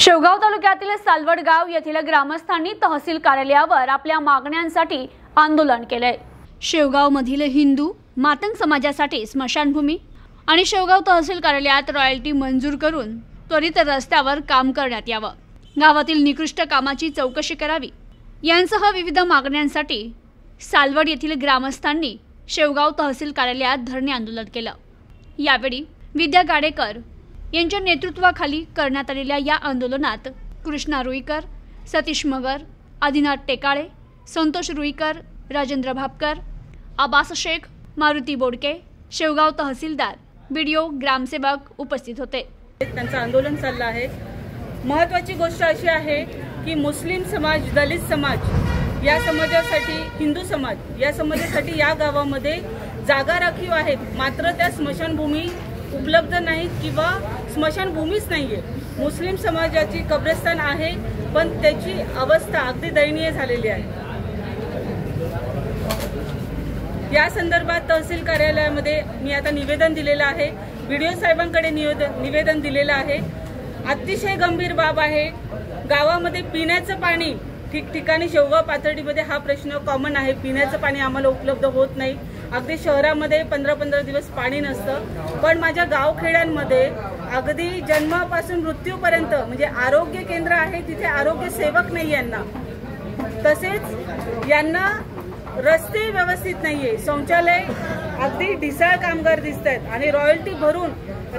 शेवगाव तालुक्यातील सालवड गाव येथील ग्रामस्थांनी तहसील कार्यालयावर आपल्या मागण्यांसाठी आंदोलन केले। शेवगाव मधील हिंदू मातंग समाजासाठी स्मशानभूमी आणि शेवगाव तहसील कार्यालयात रॉयल्टी मंजूर करून त्वरित रस्त्यावर काम करण्यात यावं, गावातील निकृष्ट कामाची चौकशी करावी यांसह विविध मागण्यांसाठी सालवड येथील ग्रामस्थांनी शेवगाव तहसील कार्यालयात धरणे आंदोलन केलं। यावेळी विद्या गाडेकर यांच्या नेतृत्वाखाली करण्यात आलेल्या या आंदोलनात कृष्णा रुईकर, सतीश मगर, आदिनाथ टेकाळे, संतोष रुईकर, राजेंद्र भापकर, अब्बास शेख, मारुती बोडके, शेवगाव तहसीलदार, बीडीओ, ग्रामसेवक उपस्थित होते। त्यांचं आंदोलन चाललं आहे। महत्त्वाची गोष्ट अशी आहे की मुस्लिम समाज, दलित समाज या समाजासाठी, हिंदू समाज या समाजासाठी या गावामध्ये जागा राखीव आहेत, मात्र त्या स्मशानभूमी उपलब्ध नाहीत किंवा स्मशानभूमीच नाहीये। मुस्लिम समाजाची कब्रस्तान आहे, पण त्याची अवस्था अगदी दयनीय झालेली आहे। या संदर्भात तहसील कार्यालयामध्ये मी आता निवेदन दिलेलं आहे, बीडीओ साहेबांकडे निवेदन दिलेलं आहे। अतिशय गंभीर बाब आहे। गावामध्ये पिण्याचं पाणी ठिकठिकाणी शेवगाव पातळीमध्ये हा प्रश्न कॉमन आहे। पिण्याचं पाणी आम्हाला उपलब्ध होत नाही। अगदी शहरामध्ये 15-15 दिवस पाणी नसतं, पण माझ्या गावखेड्यांमध्ये अगदी जन्मापासून मृत्यूपर्यंत म्हणजे आरोग्य केंद्र आहे, तिथे आरोग्य सेवक नाही यांना, तसेच यांना रस्ते व्यवस्थित नाहीये, शौचालय अगदी ढिसाळ कामगार दिसत आहेत आणि रॉयल्टी भरून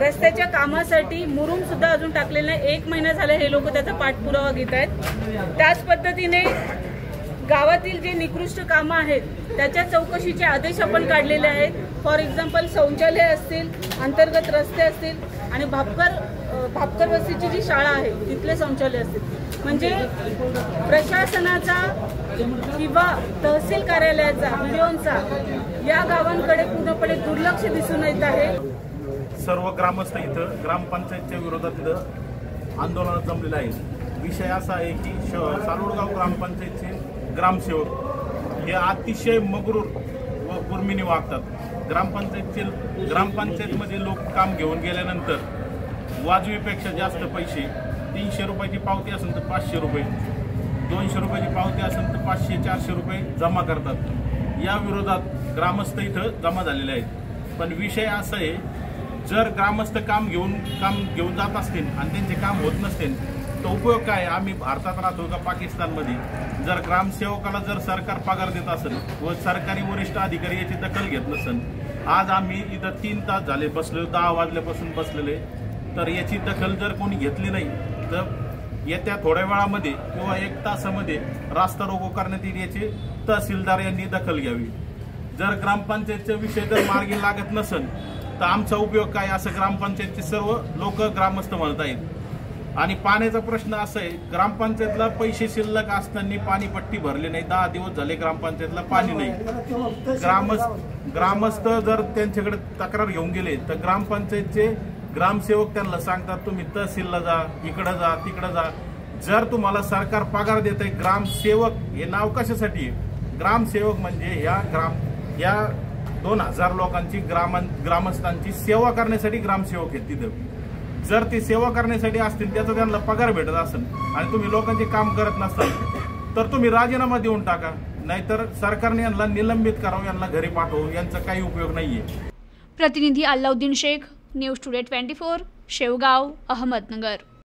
रस्त्याच्या कामासाठी मुरुम सुद्धा अजून टाकलेलं नाही। 1 महिना झाला हे लोक त्याचा पाठपुरावा घेत आहेत। त्याच पद्धतीने गावातील जे निकृष्ट कामं आहेत त्याच्या चौकशीचे आदेश आपण काढलेले आहेत। फॉर एक्झाम्पल शौचालय असतील, अंतर्गत रस्ते असतील आणि भापकर वस्तीची जी शाळा आहे तिथले शौचालय असतील, म्हणजे प्रशासनाचा किंवा तहसील कार्यालयाचा, बीडीओंचा या गावांकडे पूर्णपणे दुर्लक्ष दिसून येत आहे। सर्व ग्रामस्थ इथं ग्रामपंचायतच्या विरोधात आंदोलनात जमलेलं आहे। विषय असा आहे की सालवडगाव ग्रामपंचायतचे ग्रामसेवक हे अतिशय मगरूर व गुर्मिणी वागतात। ग्रामपंचायतमध्ये लोक काम घेऊन गेल्यानंतर वाजवीपेक्षा जास्त पैसे, 300 रुपयाची पावती असेल तर 500 रुपये, 200 रुपयाची पावती असेल तर 500-400 रुपये जमा करतात। या विरोधात ग्रामस्थ इथं जमा झालेले आहेत। पण विषय असा आहे, जर ग्रामस्थ काम घेऊन जात असतील आणि त्यांचे काम होत नसतील तर उपयोग काय? आम्ही भारतात राहतो का पाकिस्तानमध्ये? जर ग्रामसेवकाला जर सरकार पगार देत असेल व सरकारी वरिष्ठ अधिकारी याची दखल घेत नसेल, आज आम्ही इथं 3 तास झाले बसलो, 10 वाजल्यापासून बसलेले, तर याची दखल जर कोणी घेतली नाही तर येत्या थोड्या वेळामध्ये किंवा 1 तासामध्ये रास्ता रोको करण्यात येईल, याची तहसीलदार यांनी दखल घ्यावी। जर ग्रामपंचायतचा विषय जर मार्गी लागत नसेल तर आमचा उपयोग काय, असं ग्रामपंचायतचे सर्व लोक ग्रामस्थ म्हणत आहेत। आणि पाण्याचा प्रश्न असा आहे, ग्रामपंचायतला पैसे शिल्लक असताना पाणीपट्टी भरली नाही, 10 दिवस झाले ग्रामपंचायतला पाणी नाही। ग्रामस्थ जर त्यांच्याकडे तक्रार घेऊन गेले तर ग्रामपंचायतचे ग्रामसेवक त्यांना सांगतात, तुम्ही तहसीलला जा, इकडे जा, तिकडे जा। जर तुम्हाला सरकार पगार देत आहे, ग्रामसेवक हे नाव कशासाठी आहे? ग्रामसेवक म्हणजे या 2000 लोकांची ग्रामस्थांची सेवा करण्यासाठी ग्रामसेवक आहेत तिथं। जर ते सेवा करण्यासाठी असतील, त्याचा त्यांना पगार भेटत असेल आणि तुम्ही लोकांचे काम करत नसाल तर तुम्ही राजीनामा देऊन टाका, नाहीतर सरकारने यांना निलंबित करावं, यांना घरी पाठवू, यांचा काही उपयोग नाहीये। प्रतिनिधी अल्लाउद्दीन शेख, न्यूज टुडे 24, शेवगाव, अहमदनगर।